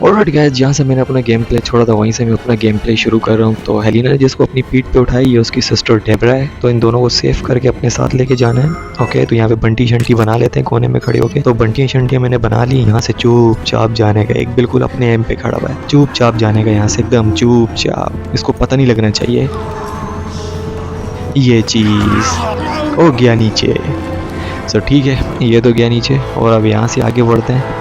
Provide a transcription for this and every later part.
Alright guys, जहाँ से मैंने अपना गेम प्ले छोड़ा था वहीं से मैं अपना गेम प्ले शुरू कर रहा हूँ। तो हेलिना ने जिसको अपनी पीठ पे उठाई ये उसकी सिस्टर डेबरा है। तो इन दोनों को सेव करके अपने साथ लेके जाना है। ओके, तो यहाँ पे बंटी शंटी बना लेते हैं कोने में खड़े होके। तो बंटी शंटियाँ मैंने बना ली। यहाँ से चुपचाप जाने का, एक बिल्कुल अपने एम पे खड़ा हुआ है, चुपचाप जाने का यहाँ से, एकदम चुपचाप, इसको पता नहीं लगना चाहिए। ये चीज़ ओ गया नीचे। सो ठीक है, ये तो गया नीचे। और अब यहाँ से आगे बढ़ते हैं।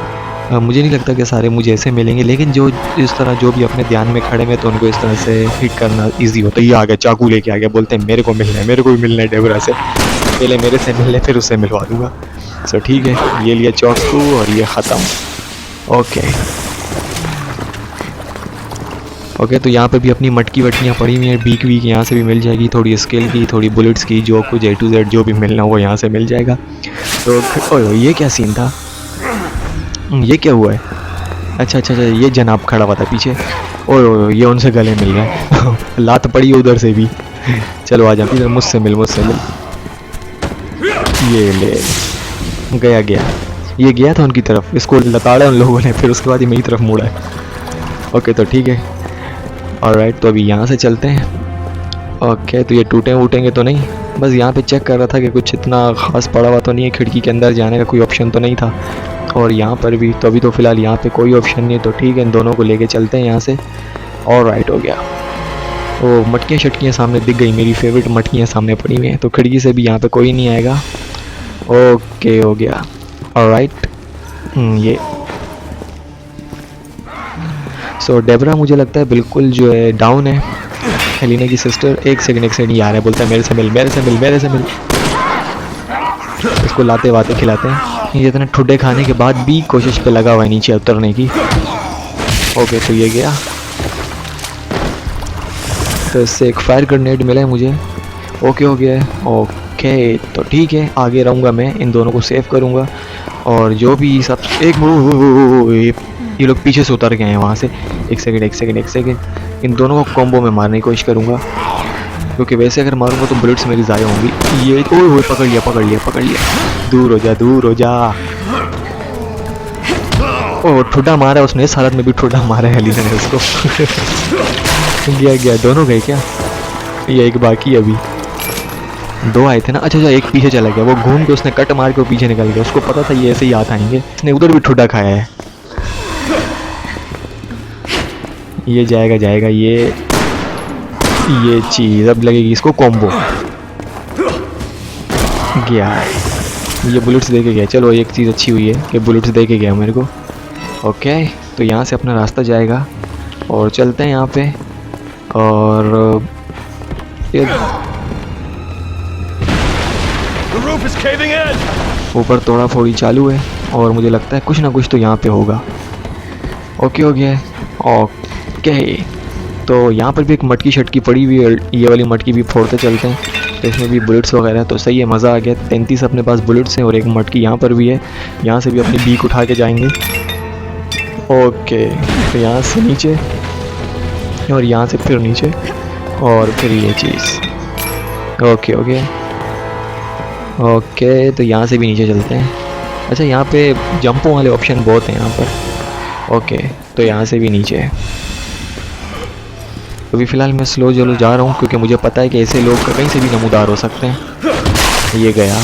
मुझे नहीं लगता कि सारे मुझे ऐसे मिलेंगे, लेकिन जो इस तरह जो भी अपने ध्यान में खड़े में तो उनको इस तरह से हिट करना इजी होता है। ये आ गया, चाकू लेके आ गया, बोलते हैं मेरे को मिलना है, मेरे को भी मिलना है डेबरा से, पहले मेरे से मिलने फिर उससे मिलवा दूंगा। सो ठीक है, ये लिया चाकू और ये ख़त्म। ओके, तो यहाँ पे भी अपनी मटकी वटकियाँ पड़ी हुई हैं, बीक वीक यहाँ से भी मिल जाएगी, थोड़ी स्केल की, थोड़ी बुलेट्स की, जो कुछ A to Z जो भी मिलना हो वो यहाँ से मिल जाएगा। तो ओह, ये क्या सीन था, ये क्या हुआ है? अच्छा, ये जनाब खड़ा हुआ था पीछे। ओह, ये उनसे गले मिल रहा है। लात पड़ी है उधर से भी। चलो आ जा, इधर मुझसे मिल। ये ले गया, ये गया था उनकी तरफ, इसको लताड़ा उन लोगों ने, फिर उसके बाद ही मेरी तरफ मुड़ा है। ओके, तो ठीक है, ऑलराइट, तो अभी यहाँ से चलते हैं। ओके, तो ये टूटेंगे तो नहीं, बस यहाँ पे चेक कर रहा था कि कुछ इतना खास पड़ा हुआ तो नहीं है, खिड़की के अंदर जाने का कोई ऑप्शन तो नहीं था। और यहाँ पर भी तो अभी तो फ़िलहाल यहाँ पे कोई ऑप्शन नहीं है, तो ठीक है, इन दोनों को लेके चलते हैं यहाँ से। ऑलराइट, हो गया। वो मटकियाँ शटकियाँ सामने दिख गई, मेरी फेवरेट मटकियाँ सामने पड़ी हुई हैं, तो खिड़की से भी यहाँ पे कोई नहीं आएगा। ओके, हो गया। ऑलराइट, ये सो डेबरा मुझे लगता है बिल्कुल जो है डाउन है। हेलिना की सिस्टर एक सेकंड नहीं आ रहा है, बोलता है मेरे से मिल। इसको लाते वाते खिलाते हैं। ये इतने ठुड्डे खाने के बाद भी कोशिश पे लगा हुआ है नीचे उतरने की। ओके, तो ये गया, तो इससे एक फायर ग्रेनेड मिला है मुझे। ओके, हो गया है। ओके, तो ठीक है, आगे रहूँगा मैं, इन दोनों को सेव करूँगा। और जो भी सब ये लोग पीछे से उतर गए हैं वहाँ से। एक सेकंड, इन दोनों को कॉम्बो में मारने की कोशिश करूँगा, क्योंकि वैसे अगर मारूंगा तो बुलेट्स मेरी ज़ाया होंगी। ये ओए पकड़ लिया, दूर हो जा। ओह, ठुड्डा मारा उसने, इस हालत में भी ठुड्डा मारा है हेलिना ने उसको। गया, दोनों गए क्या? ये एक बाकी अभी, दो आए थे ना। अच्छा, एक पीछे चला गया, वो घूम के उसने कट मार के वो पीछे निकल गया, उसको पता था ये ऐसे ही हाथ आएंगे, इसने उधर भी ठुड्डा खाया है। ये जाएगा, ये चीज़ अब लगेगी इसको कॉम्बो। गया, ये बुलेट्स दे के गया। चलो, एक चीज़ अच्छी हुई है कि बुलेट्स दे के गया मेरे को। ओके, तो यहाँ से अपना रास्ता जाएगा और चलते हैं यहाँ पे। और ये ऊपर तोड़ा फोड़ी चालू है और मुझे लगता है कुछ ना कुछ तो यहाँ पे होगा। ओके, हो गया है। ओके, तो यहाँ पर भी एक मटकी शटकी पड़ी हुई है, ये वाली मटकी भी फोड़ते चलते हैं, तो इसमें भी बुलेट्स वगैरह, तो सही है, मज़ा आ गया। 33 अपने पास बुलेट्स हैं और एक मटकी यहाँ पर भी है, यहाँ से भी अपनी बीक उठा के जाएंगे। ओके, तो यहाँ से नीचे और यहाँ से फिर नीचे और फिर ये चीज़। ओके, हो गया। ओके, तो यहाँ से भी नीचे चलते हैं। अच्छा, यहाँ पे जंपों वाले ऑप्शन बहुत हैं यहाँ पर। ओके, तो यहाँ से भी नीचे है। अभी फ़िलहाल मैं स्लो जा रहा हूँ, क्योंकि मुझे पता है कि ऐसे लोग कहीं से भी नमूदार हो सकते हैं। ये गया,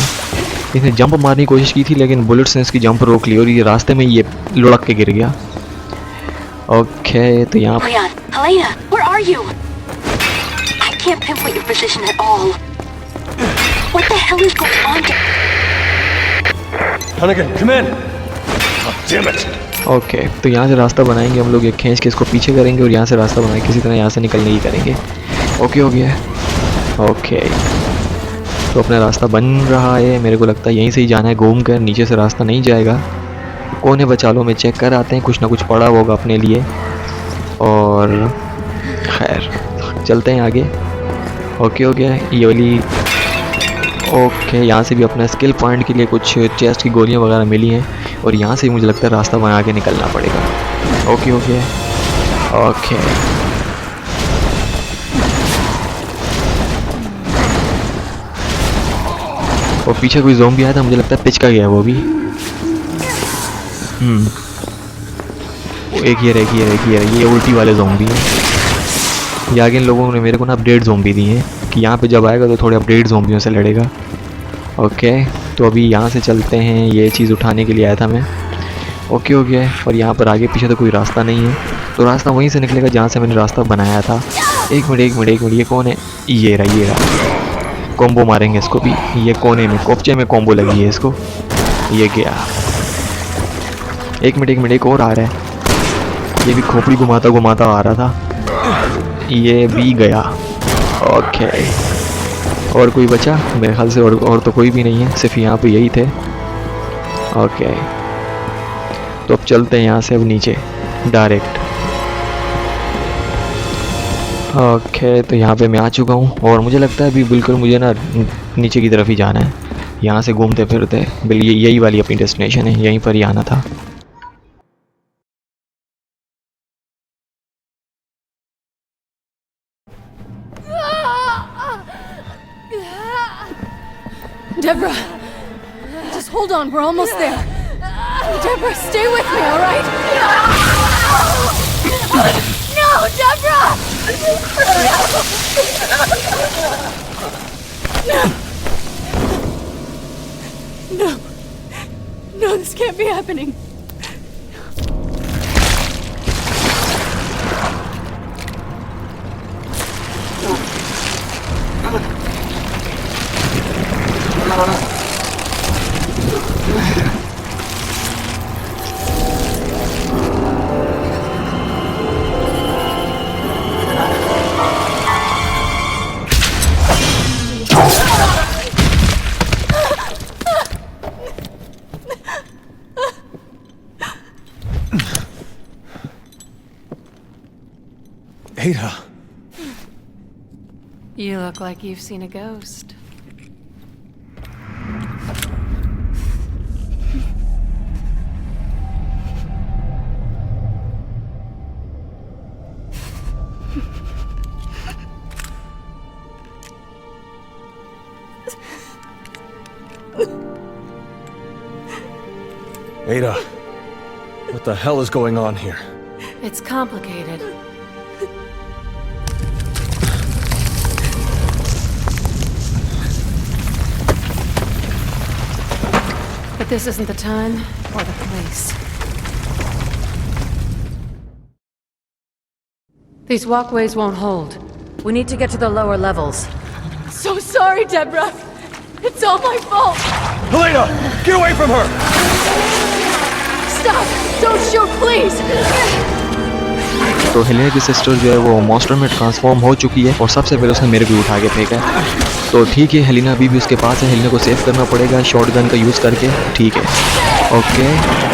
इसने जंप मारने की कोशिश की थी, लेकिन बुलेट्स ने इसकी जंप रोक ली और ये रास्ते में ये लुढ़क के गिर गया। ओके, तो यहाँ Helena, where are you? I can't pinpoint your position at all. What the hell is going on? Hunnigan, come in. Oh, damn it. Okay, तो यहाँ से रास्ता बनाएंगे हम लोग, एक खींच के इसको पीछे करेंगे और यहाँ से रास्ता बनाएंगे, किसी तरह यहाँ से निकलने की करेंगे। ओके, हो गया। ओके, तो अपना रास्ता बन रहा है, मेरे को लगता है यहीं से ही जाना है, घूम कर, नीचे से रास्ता नहीं जाएगा। कोने बचा लो, मैं चेक कर आते हैं, कुछ ना कुछ पड़ा होगा अपने लिए। और खैर चलते हैं आगे। ओके, हो गया ये वाली। ओके, यहाँ से भी अपना स्किल पॉइंट के लिए कुछ चेस्ट की गोलियाँ वगैरह मिली हैं और यहाँ से मुझे लगता है रास्ता बना के निकलना पड़ेगा। ओके, हो गया। ओके, और पीछे कोई ज़ोंबी आया था, मुझे लगता है पिच का गया वो भी। एक ये रह, ये उल्टी वाले ज़ॉम्बी हैं। ये आगे इन लोगों ने मेरे को ना अपडेट ज़ॉम्बी दी हैं कि यहाँ पे जब आएगा तो थोड़े अपडेट ज़ॉम्बियों से लड़ेगा। ओके, तो अभी यहाँ से चलते हैं, ये चीज़ उठाने के लिए आया था मैं। ओके हो गया है। और यहाँ पर आगे पीछे तो कोई रास्ता नहीं है, तो रास्ता वहीं से निकलेगा जहाँ से मैंने रास्ता बनाया था। एक मिनट, ये कौन है? ये रहा। कॉम्बो मारेंगे इसको भी। ये कोने में कोफ्चे में कॉम्बो लगी है इसको। ये गया। एक मिनट, एक और आ रहा है। ये भी खोपड़ी घुमाता आ रहा था। ये भी गया। ओके, और कोई बचा मेरे ख्याल से? और तो कोई भी नहीं है, सिर्फ यहाँ पे यही थे। ओके, तो अब चलते हैं यहाँ से अब नीचे डायरेक्ट। ओके, तो यहाँ पे मैं आ चुका हूँ और मुझे लगता है अभी बिल्कुल मुझे ना नीचे की तरफ ही जाना है। यहाँ से घूमते फिरते बिल्कुल यही वाली अपनी डेस्टिनेशन है, यहीं पर ही आना था। Deborah, just hold on, we're almost there. Deborah, stay with me, all right? No, Deborah! No, this can't be happening. Ada. You look like you've seen a ghost. Ada, what the hell is going on here? It's complicated. But this isn't the time or the place. These walkways won't hold. We need to get to the lower levels. So sorry, Deborah. It's all my fault. Helena, get away from her! Stop! Don't shoot, please! तो Helena की sister जो है वो monster में transform हो चुकी है और सबसे पहले उसने मेरे को उठा के फेंका है। तो ठीक है, हेलेना अभी भी उसके पास है। हेलेना को सेव करना पड़ेगा शॉटगन का यूज़ करके। ठीक है, ओके।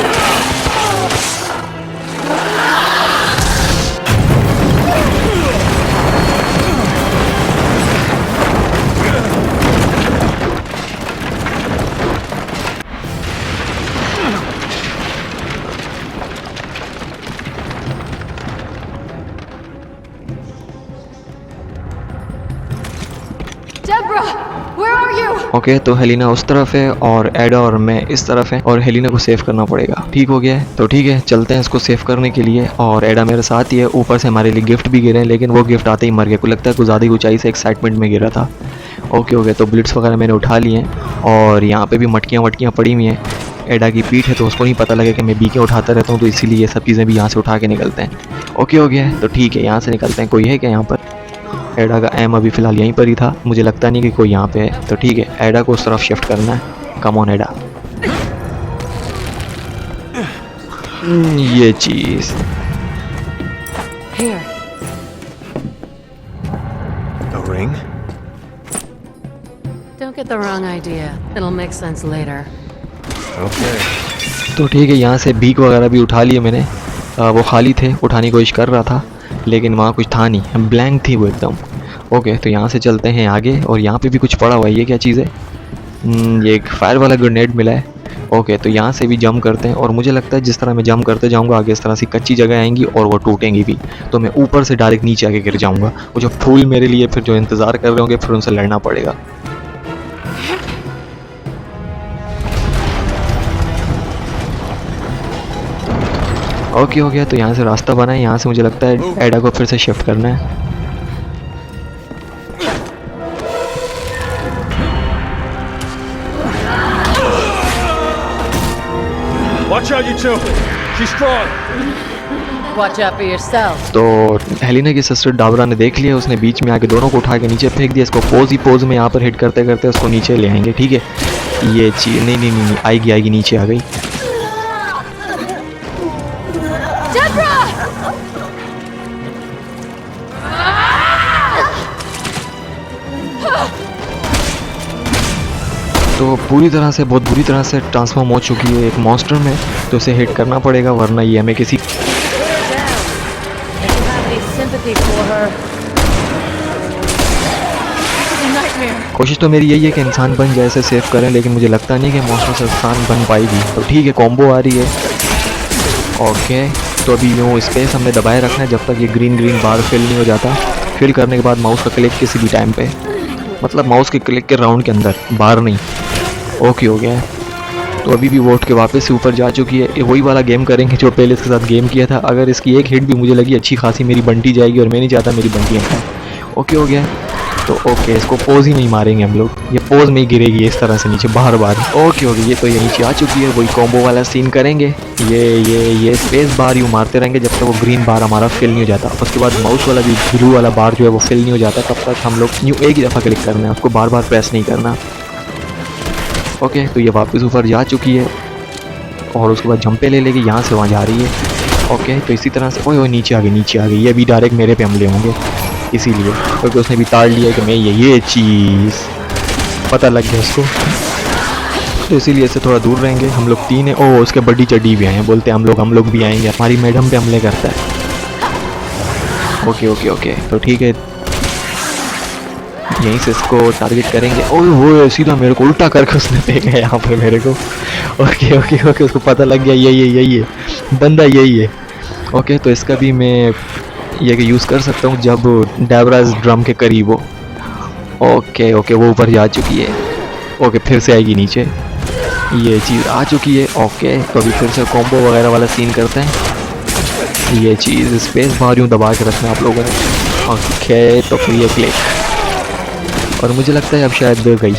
ओके, तो हेलिना उस तरफ है और एडा और मैं इस तरफ है और हेलिना को सेव करना पड़ेगा। ठीक हो गया है, तो ठीक है चलते हैं इसको सेव करने के लिए। और एडा मेरे साथ ही है। ऊपर से हमारे लिए गिफ्ट भी गिरे हैं, लेकिन वो गिफ्ट आते ही मर गया। को लगता है कुछ ज़्यादा ही ऊंचाई से एक्साइटमेंट में गिरा था। ओके हो गया, तो ब्लिट्स वगैरह मैंने उठा लिए हैं और यहाँ पर भी मटकियाँ वटकियाँ पड़ी हुई हैं। एडा की पीठ है तो उसको नहीं पता लगे कि मैं बीके उठाता रहता हूँ, तो इसीलिए ये सब चीज़ें भी यहाँ से उठा के निकलते हैं। ओके हो गया है, तो ठीक है यहाँ से निकलते हैं। कोई है क्या यहाँ पर? एडा का एम अभी फ़िलहाल यहीं पर ही था, मुझे लगता नहीं कि कोई यहाँ पे है। तो ठीक है, एडा को उस तरफ शिफ्ट करना है। कम ऑन एडा। ये चीज़ Here. A ring? Don't get the wrong idea. It'll make sense later. Okay. तो ठीक है, यहाँ से भीख वगैरह भी उठा लिए मैंने। वो खाली थे, उठाने की कोशिश कर रहा था लेकिन वहाँ कुछ था नहीं, ब्लैंक थी वो एकदम। ओके, तो यहाँ से चलते हैं आगे और यहाँ पे भी कुछ पड़ा हुआ है। ये क्या चीज़ है? ये एक फायर वाला ग्रेनेड मिला है। ओके, तो यहाँ से भी जंप करते हैं और मुझे लगता है जिस तरह मैं जंप करते जाऊँगा आगे इस तरह से कच्ची जगह आएंगी और वो टूटेंगी भी, तो मैं ऊपर से डायरेक्ट नीचे आके गिर जाऊँगा। वो जो फूल मेरे लिए फिर जो इंतज़ार कर रहे होंगे फिर उनसे लड़ना पड़ेगा। ओके हो गया, तो यहाँ से रास्ता बना है, यहाँ से मुझे लगता है एडा को फिर से शिफ्ट करना है। Watch out, you two. She's strong. Watch out for yourself. तो हेलिना की सिस्टर डाबरा ने देख लिया, उसने बीच में आके दोनों को उठा के नीचे फेंक दिया। इसको पोज ही पोज में यहाँ पर हिट करते करते उसको नीचे ले आएंगे, ठीक है। ये चीज नहीं नहीं नहीं आएगी आएगी, नीचे आ गई। तो पूरी तरह से, बहुत बुरी तरह से ट्रांसफॉर्म हो चुकी है एक मॉन्स्टर में, तो उसे हिट करना पड़ेगा, वरना ये हमें किसी कोशिश तो मेरी यही है कि इंसान बन जाए, इसे सेव करें, लेकिन मुझे लगता नहीं कि मॉन्स्टर से इंसान बन पाएगी। तो ठीक है, कॉम्बो आ रही है। ओके, तो अभी यूँ स्पेस हमने दबाए रखना है जब तक ये ग्रीन ग्रीन बार फिल नहीं हो जाता। फिल करने के बाद माउस का क्लिक किसी भी टाइम पे, मतलब माउस के क्लिक के राउंड के अंदर, बाहर नहीं। ओके हो गया है। तो अभी भी वोट के वापस से ऊपर जा चुकी है। ये वही वाला गेम करेंगे जो पहले इसके साथ गेम किया था। अगर इसकी एक हिट भी मुझे लगी अच्छी खासी, मेरी बंटी जाएगी और मैं नहीं चाहता मेरी बंटियाँ खाएं। ओके हो गया। तो ओके, इसको पोज ही नहीं मारेंगे हम लोग, ये पोज में ही गिरेगी इस तरह से नीचे बार बार। ओके हो गया, ये तो ये नीचे आ चुकी है। वही कॉम्बो वाला सीन करेंगे, ये स्पेस बार यूँ मारते रहेंगे जब तक वो ग्रीन बार हमारा फिल नहीं हो जाता। उसके बाद माउस वाला भी ब्लू वाला बार जो है वो फिल नहीं हो जाता, तब तक हम लोग यूँ एक ही दफ़ा क्लिक करना है, उसको बार बार प्रेस नहीं करना। ओके, तो ये वापस ऊपर जा चुकी है और उसके बाद जंपे ले लेगी, यहाँ से वहाँ जा रही है। ओके, तो इसी तरह से ओए नीचे आ गई, नीचे आ गई। ये अभी डायरेक्ट मेरे पे हमले होंगे, इसीलिए क्योंकि उसने भी ताड़ लिया कि मैं ये चीज़ पता लग गया उसको, तो इसीलिए इससे थोड़ा दूर रहेंगे। हम लोग 3 हैं। ओह, उसके बड्डी चड्डी भी आए हैं, बोलते हैं हम लोग भी आएंगे, हमारी मैडम पे हमले करता है। ओके ओके ओके, तो ठीक है, यहीं से इसको टारगेट करेंगे। ओह वो सीधा मेरे को उल्टा करके उसने फेंका यहाँ पर मेरे को। ओके ओके ओके, उसको पता लग गया यही है बंदा, यही है। ओके, तो इसका भी मैं ये कि यूज़ कर सकता हूँ जब डेब्राज ड्रम के करीब हो। ओके ओके, वो ऊपर जा चुकी है। ओके, फिर से आएगी नीचे, ये चीज़ आ चुकी है। ओके, तो अभी फिर से कॉम्बो वगैरह वाला सीन करते हैं। ये चीज़ स्पेस बार यूँ दबा के रखना आप लोगों ने। ओके, तो फिर ये क्लिक, और मुझे लगता है अब शायद गई,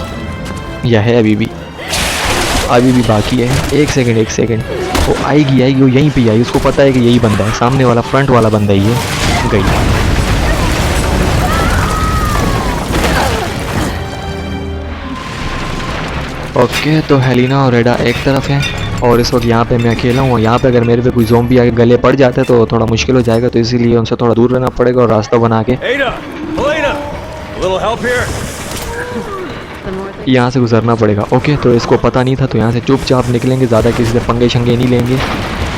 या है अभी भी बाकी है। एक सेकंड, वो आएगी, वो यहीं पे आई, उसको पता है कि यही बंदा है, सामने वाला फ्रंट वाला बंदा ही है। गई। ओके, तो हेलिना और एडा एक तरफ हैं और इस वक्त यहाँ पे मैं अकेला हूँ। यहाँ पे अगर मेरे पे कोई ज़ोंबी आके गले पड़ जाता है तो थोड़ा मुश्किल हो जाएगा, तो इसीलिए उनसे थोड़ा दूर रहना पड़ेगा और रास्ता बना के Ada! Helena! A little help here? यहाँ से गुजरना पड़ेगा। ओके, तो इसको पता नहीं था, तो यहाँ से चुपचाप निकलेंगे, ज़्यादा किसी से पंगे शंगे नहीं लेंगे,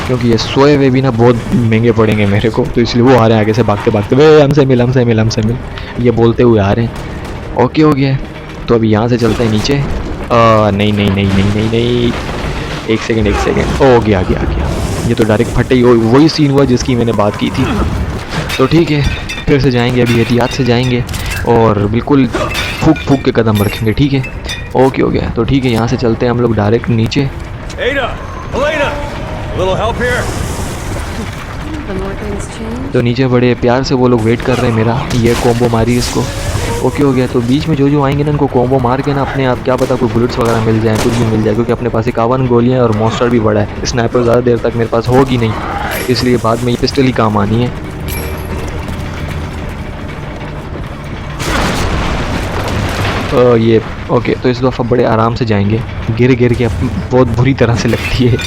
क्योंकि ये सोए हुए भी ना बहुत महंगे पड़ेंगे मेरे को, तो इसलिए वो आ रहे हैं आगे से भागते भागते, वे हमसे मिल ये बोलते हुए आ रहे हैं। ओके हो गया, तो अभी यहाँ से चलते हैं नीचे। नहीं, एक सेकेंड, हो गया, ये तो डायरेक्ट फटे ही, वही सीन हुआ जिसकी मैंने बात की थी। तो ठीक है, फिर से जाएंगे, अभी एहतियात से जाएंगे और बिल्कुल फूक के कदम रखेंगे, ठीक है। ओके हो गया, तो ठीक है, यहाँ से चलते हैं हम लोग डायरेक्ट नीचे। Ada! Helena! A little help here? तो नीचे बड़े प्यार से वो लोग वेट कर रहे हैं मेरा, ये कॉम्बो मारी इसको। ओके हो गया, तो बीच में जो आएंगे ना इनको कॉम्बो मार के ना अपने आप, क्या पता कोई बुलेट्स वगैरह मिल जाए, कुछ भी मिल जाए, क्योंकि अपने पास 51 गोलियाँ और मॉन्स्टर भी बड़ा है। स्नाइपर ज़्यादा देर तक मेरे पास होगी नहीं, इसलिए बाद में ये पिस्टल ही काम आनी है। ये ओके, तो इस दफ़ा बड़े आराम से जाएंगे, गिर के बहुत बुरी तरह से लगती है,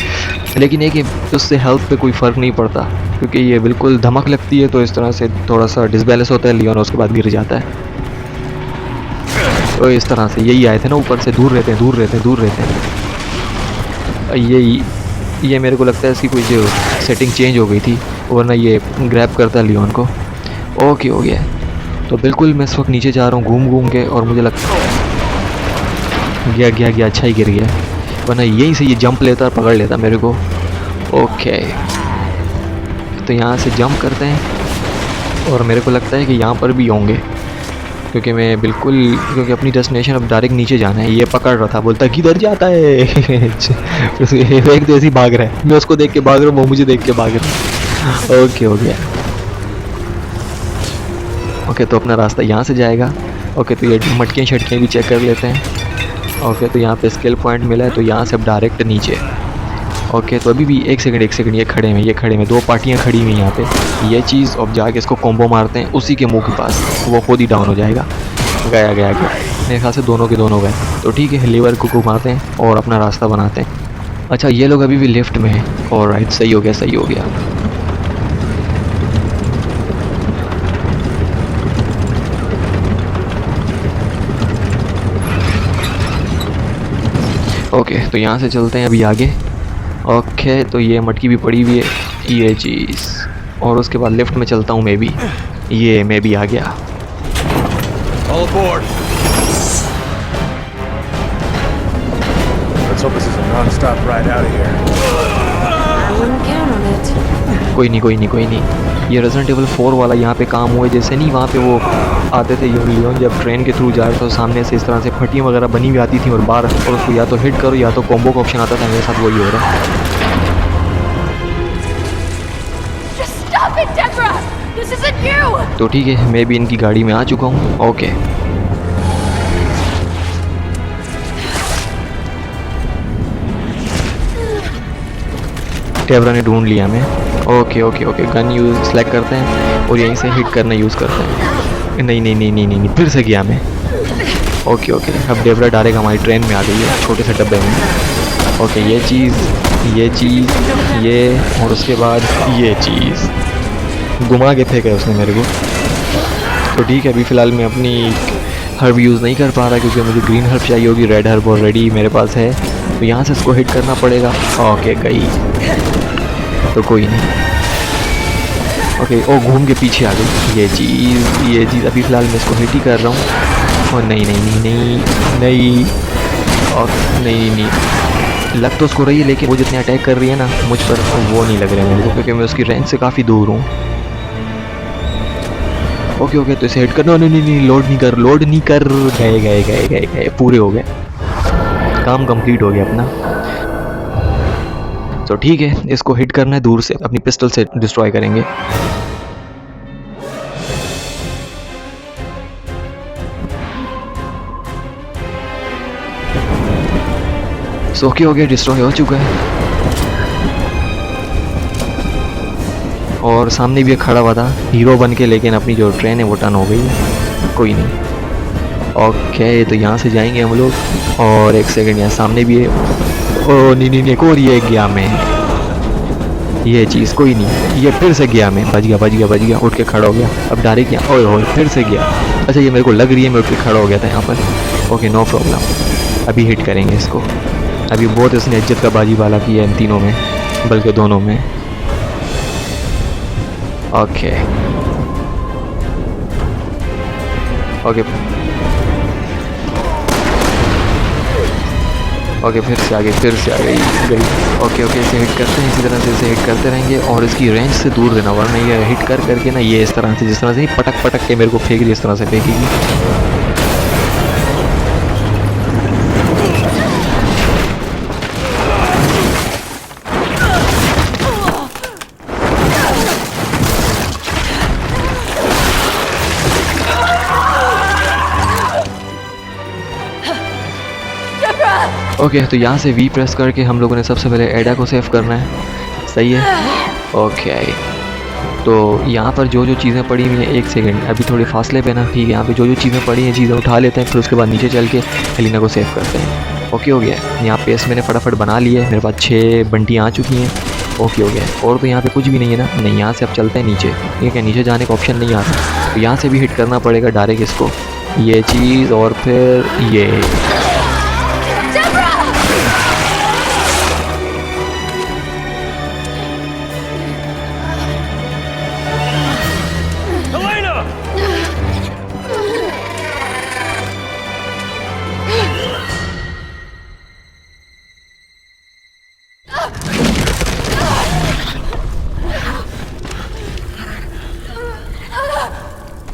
लेकिन एक उससे हेल्थ पे कोई फ़र्क नहीं पड़ता, क्योंकि ये बिल्कुल धमक लगती है, तो इस तरह से थोड़ा सा डिसबैलेंस होता है लियोन, उसके बाद गिर जाता है। तो इस तरह से यही आए थे ना ऊपर से, दूर रहते हैं। ये मेरे को लगता है इसकी कोई जो सेटिंग चेंज हो गई थी, वरना ये ग्रैब करता है लियोन को। ओके हो गया, तो बिल्कुल मैं इस वक्त नीचे जा रहा हूँ घूम के, और मुझे लगता है गया, अच्छा ही गिर गया, वरना यहीं से ये जंप लेता और पकड़ लेता मेरे को। ओके, तो यहाँ से जंप करते हैं, और मेरे को लगता है कि यहाँ पर भी होंगे, क्योंकि मैं बिल्कुल, क्योंकि अपनी डेस्टिनेशन अब डायरेक्ट नीचे जाना है। ये पकड़ रहा था, बोलता किधर जाता है फिर उसको एक तो ऐसे ही भाग रहा है, मैं उसको देख के भाग रहा हूँ, वो मुझे देख के भाग रहा है। ओके हो गया। ओके तो अपना रास्ता यहाँ से जाएगा। ओके तो ये मटकियाँ शटकियाँ भी चेक कर लेते हैं। ओके तो यहाँ पे स्किल पॉइंट मिला है, तो यहाँ से अब डायरेक्ट नीचे। ओके तो अभी भी एक सेकंड ये खड़े हैं, दो पार्टियाँ खड़ी हुई हैं यहाँ पे। ये चीज़ अब जाके इसको कॉम्बो मारते हैं उसी के मुंह के पास, वो खुद ही डाउन हो जाएगा। गया मेरे ख्याल से दोनों के दोनों गए। तो ठीक है, लीवर को घुमाते हैं और अपना रास्ता बनाते हैं। अच्छा ये लोग अभी भी लिफ्ट में हैं। ऑलराइट, सही हो गया। ओके तो यहाँ से चलते हैं अभी आगे। ओके तो ये मटकी भी पड़ी हुई है, ये चीज़, और उसके बाद लिफ्ट में चलता हूँ मैं भी। ये मैं भी आ गया। All aboard. Let's hope this is a non-stop ride out of here. I wouldn't count on it. कोई नहीं। ये रेजिडेंट एविल 4 वाला यहाँ पे काम हुआ है, जैसे नहीं वहाँ पे वो आते थे लियोन जब ट्रेन के थ्रू जा रहे थे, तो सामने से इस तरह से फटियाँ वगैरह बनी हुई आती थी और बाहर, और उसको या तो हिट करो या तो कॉम्बो का ऑप्शन आता था। मेरे साथ वही हो रहा है। Just stop it, Deborah! This isn't you! तो ठीक है, मैं भी इनकी गाड़ी में आ चुका हूँ। ओके डेब्रा ने ढूंढ लिया हमें। ओके गन यूज़ सेलेक्ट करते हैं और यहीं से हिट करना यूज़ करते हैं। नहीं, फिर से गया मैं। ओके अब डेब्रा डायरेक्ट हमारी ट्रेन में आ गई है, छोटे से डब्बे में। ओके ये चीज़ ये और उसके बाद ये चीज़ घुमा के फेंका है उसने मेरे को। तो ठीक है, अभी फ़िलहाल मैं अपनी हर्ब यूज़ नहीं कर पा रहा क्योंकि मुझे ग्रीन हर्ब चाहिए होगी। रेड हर्ब ऑलरेडी मेरे पास है, तो यहाँ से इसको हिट करना पड़ेगा। ओके गई, तो कोई नहीं। ओके ओ घूम के पीछे आ गई ये चीज़। अभी फ़िलहाल मैं इसको हिट ही कर रहा हूँ। और नहीं, और नहीं लग तो उसको रही है, लेकिन वो जितने अटैक कर रही है ना मुझ पर, वो नहीं लग रहा है मेरे को, क्योंकि मैं उसकी रेंज से काफ़ी दूर हूँ। ओके तो इसे हिट करना। नहीं लोड नहीं कर। गए पूरे हो गए, काम कंप्लीट हो गया अपना। तो ठीक है, इसको हिट करना है दूर से, अपनी पिस्टल से डिस्ट्रॉय करेंगे। सो ओके हो गया, डिस्ट्रॉय हो चुका है। और सामने भी एक खड़ा हुआ था हीरो बन के, लेकिन अपनी जो ट्रेन है वो टर्न हो गई है। कोई नहीं। ओके तो यहाँ से जाएंगे हम लोग। और एक सेकंड, यहाँ सामने भी है। ओ नहीं एक और ये गया मैं, ये चीज़। कोई नहीं, ये फिर से गया मैं। बच गया, उठ के खड़ा हो गया। अब डायरेक्ट यहाँ ओए फिर से गया। अच्छा ये मेरे को लग रही है मैं उठ के खड़ा हो गया था यहाँ पर। ओके नो प्रॉब्लम, अभी हिट करेंगे इसको। अभी बहुत इसने इज्जत का बाजी वाला किया इन तीनों में, बल्कि दोनों में। ओके फिर से आ गई। ओके इसे हिट करते हैं, इसी तरह से इसे हिट करते रहेंगे और इसकी रेंज से दूर देना, वरना ये हिट करके ना ये इस तरह से, जिस तरह से पटक के मेरे को फेंक रही है, इस तरह से फेंकेगी। ओके तो यहाँ से वी प्रेस करके हम लोगों ने सबसे पहले एडा को सेव करना है। सही है। ओके तो यहाँ पर जो चीज़ें पड़ी हुई हैं, एक सेकंड अभी थोड़े फासले पे ना, ठीक है। यहाँ पे जो चीज़ें पड़ी हैं चीज़ें उठा लेते हैं, फिर उसके बाद नीचे चल के हेलिना को सेव करते हैं। ओके हो गया। यहाँ पेस मैंने फटाफट बना ली है, मेरे पास 6 बंटियाँ आ चुकी हैं। ओके हो गया। और तो यहाँ पे कुछ भी नहीं है ना, नहीं। यहाँ से अब चलते हैं नीचे, ठीक है। नीचे जाने का ऑप्शन नहीं आता, तो यहाँ से भी हिट करना पड़ेगा डायरेक्ट इसको, ये चीज़ और फिर ये।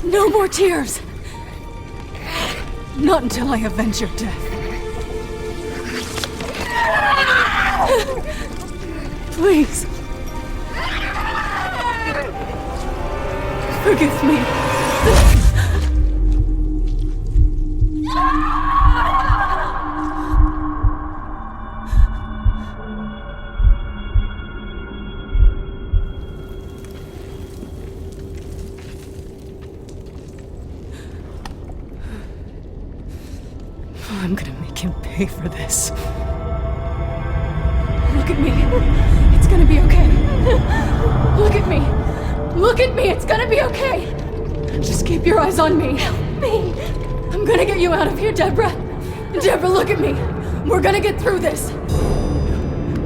No more tears. Not until I avenge your death. Please. Forgive me. I'm gonna make him pay for this. Look at me. It's gonna be okay. Look at me. Look at me. It's gonna be okay. Just keep your eyes on me. Help me. I'm gonna get you out of here, Deborah. Deborah, look at me. We're gonna get through this.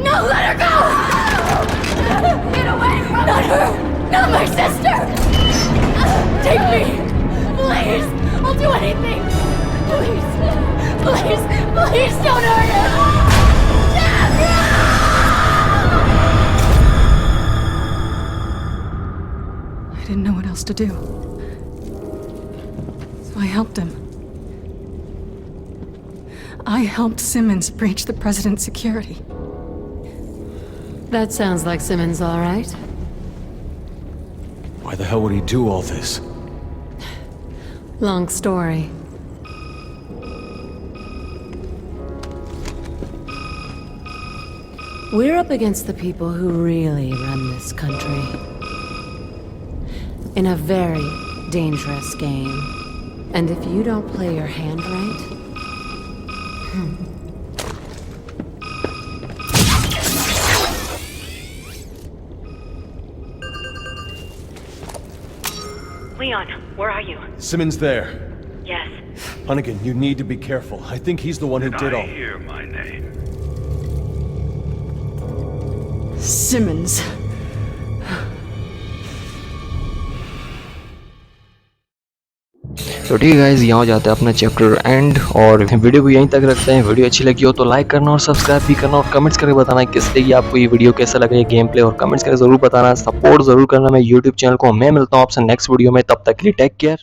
No, let her go! Get away from me! Not her! Not my sister! Take me! Please! I'll do anything! Please! Please! Please don't hurt her! I didn't know what else to do. So I helped him. I helped Simmons breach the president's security. That sounds like Simmons, all right. Why the hell would he do all this? Long story. We're up against the people who really run this country. In a very dangerous game. And if you don't play your hand right... Leon, where are you? Simmons there. Yes. Hunnigan, you need to be careful. I think he's the one who did all. Hear my name. Simmons. तो ठीक है guys, यहाँ हो जाता है अपना chapter and और video को यहीं तक रखते हैं। वीडियो अच्छी लगी हो तो लाइक करना और सब्सक्राइब भी करना और कमेंट्स करके बताना किससे कि आपको ये वीडियो कैसा लगा, ये गेम प्ले, और कमेंट्स करके जरूर बताना। सपोर्ट जरूर करना मैं यूट्यूब चैनल को। मैं मिलता हूँ आपसे नेक्स्ट वीडियो में, तब तक के लिए टेक केयर।